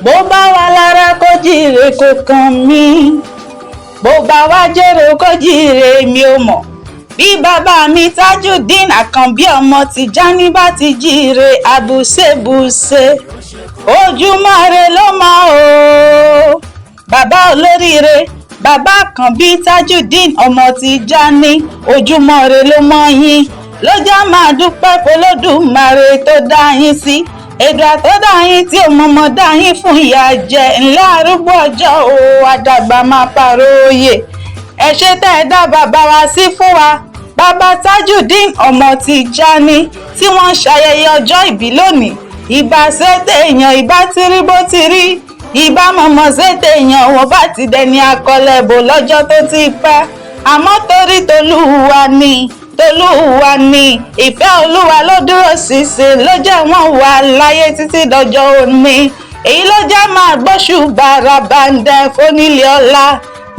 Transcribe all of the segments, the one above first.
bó bá wà lára kó jíire kó kàn mí, bó bá wá jèrò kó jíire mi ò mọ̀. Bí bàbá mi Tajudeen Àkànbí ọmọ Tìjání bá ti jíire àbùṣebùṣe, ojúmọ́ re ló mọ́ o. Bàbá olóríire bàbá Àkànbí Tajudeen ọmọ Tìjání, ojúmọ́ re ló mọ́ yín, ló já máa dúpẹ́ f'Olódùmarè tó dá yín sí. Èdùà tó dá yín tí ò mọ̀mọ́ dá yín fún ìyà jẹ, ńlẹ́ arúgbó ọjọ́ o, àdàgbà máa pàrọ̀ òye. Ẹ ṣé tẹ́ ẹ dá bàbá wa sí fún wa. Bàbá Tajudeen ọmọ Tìjání tí wọ́n ń ṣayẹyẹ ọjọ́ ìbí lónìí. Ìbá ṣètè èèyàn ìbá ti rí bó ti rí, ìbá mọ̀mọ́ ṣètè èèyàn wọ́n bá ti dẹni akọlẹ̀bò lọ́jọ́ tó ti pẹ́. Àmọ́ torí tolúwa ni ìfẹ́ olúwa ló dúró ṣinṣin ló jẹ́ wọ́n wà láyé títí dọjọ́ òní. Èyí ló jẹ́ máa gbóṣù bàràbàǹdẹ̀ fónílé ọlá.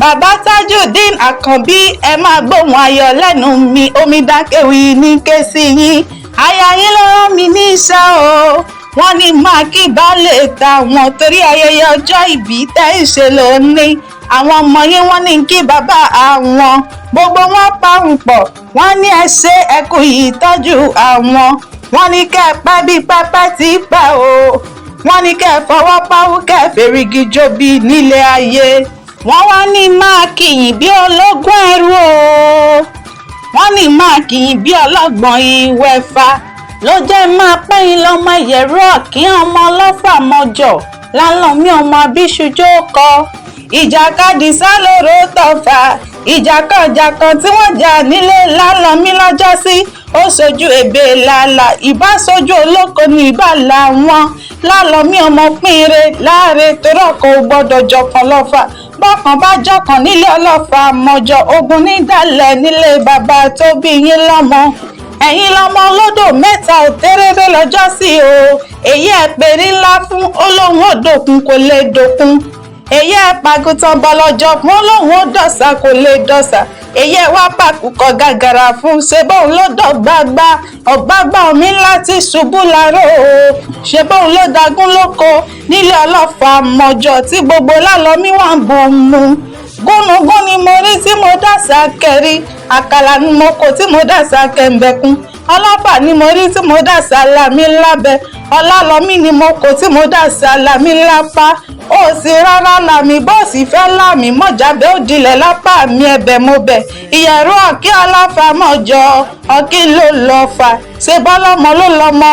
Bàbá Tajudeen Àkànbí ẹ máa gbóhùn ayọ̀ lẹ́nu mi, Omidan Kéwì ní ké sí yín. Aya yín ló rán mi níṣẹ́ o, wọ́n ní máa kí baálé tàwọn torí ayẹyẹ ọjọ́ ìbí tẹ́ ń ṣe lónìí. Àwọn ọmọ yín wọ́n ní kí bàbá àwọn, gbogbo wọn pàrọ̀ pọ̀, wọ́n ní ẹ ṣe ẹ kú ìtọ́jú àwọn. Wọ́n ní kẹ́ ẹ pẹ́ bí pẹ́pẹ́ ti pẹ́ o, wọ́n ní kẹ́ ẹ fọwọ́ páwú kẹ́ ẹ fèrègì jobi nílé ayé. Wọ́n wá ní máa kìyìn bí ológun ẹrú o, wọ́n ní máa kìyìn bí ọlọ́gbọ̀n ìwẹ̀fà, ló jẹ́ máa pẹ́yìn lọ́mọ ìyẹ̀rú ọ̀kín ọmọ ọlọ́fà mọ́jọ lálọ́mí ọmọ abíṣújó kọ. Ìjàkadì sálóró tọ̀fà, ìjàkànjàkàn tí wọ́n jà nílé lálọ́mí lọ́jọ́sí, ó sojú èbè làlà, ìbá sojú olóko ní ìbá làwọn. Lálọ́mí ọmọ pínre láre torọ́kọ̀ ò gbọ́dọ̀ jọkàn lọ́fà, bọ́kàn bá jọkàn nílé ọlọ́fà mọ́jọ, ogun ní dálẹ̀ nílé bàbá tó bí yín lọ́mọ. Ẹ̀yin lọ́mọ olódò mẹ́ta ò tẹ́rẹ́rẹ́ lọ́jọ́sí o, èyí ẹ̀ pèrí ńlá fún olóhùn òdòkun kò lè dòkun. Èyí ẹ̀ pàgùtàn bọ́lọ́jọ́ fún olóhùn òdọ̀sà kò lè dọ̀sà. Èyí ẹ̀ wá pàkùkọ̀ gàgàrà fún ṣe bóun ló dọ̀gbàgbà, ọ̀gbàgbà omi ńlá ti ṣubú láró o. Ṣe bóun ló dagún lóko nílé ọlọ́fà mọ́jọ tí gbogbo lálọ́mí wà ń bọ̀ mu. Gúnugún ni mo rí tí mo dàsà kẹrí, àkàlà ni mo kò tí mo dàsà kẹ̀ǹbẹ̀kún. Ọlọ́fà ni mo rí tí mo dàsà lámì lábẹ́, ọlálọ́mí ni mo kò tí mo dàsà lámì lápá. Ó sì rárá lámì bó sì fẹ́ lámì mọ́jàbẹ́ ó dilẹ̀ lápá mi ẹ̀bẹ̀ mo bẹ̀. Ìyẹ̀rú ọ̀kí ọlọ́fà mọ́jọ ọ̀kí ló lọ fà, ṣe bọ́lọ́mọ ló lọ́mọ.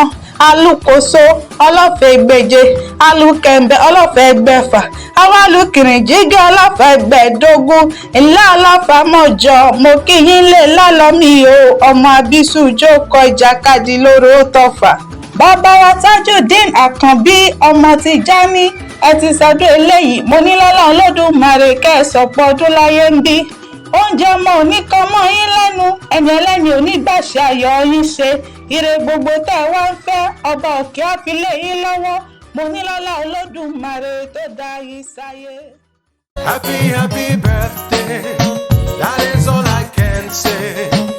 Alukoso ọlọ́fẹ́ ẹgbẹ̀je, alukẹ̀ǹbẹ̀ ọlọ́fẹ́ ẹgbẹ̀fà, àwọn alukìrìnjígẹ́ ọlọ́fẹ́ ẹgbẹ̀ẹ́dógún. Ńlá ọlọ́fà mọ́jọ mo kí yín lé lálọ́mí o, ọmọ abíṣújó kọ ìjàkadì lóró tọ̀fà. Bàbá wa Tajudeen Àkànbí ọmọ Tìjání ẹ ti sọdún eléyìí, mo ní lọ́lá Olódùmarè kẹ́ ẹ sọ̀pọ̀ ọdún láyé ń bí. Oúnjẹ ọmọ òní kan mọ́ yín lẹ́nu, ẹni ẹlẹ́ni onígbàṣẹ ayọ̀ yín ṣe. Ire gbogbo tẹ́ ẹ wá ń fẹ́, ọba òkè á fi lé yín lọ́wọ́. Mo ní lọ́lá Olódùmarè tó dá yín sáyé. Happy birthday, that is all I can say.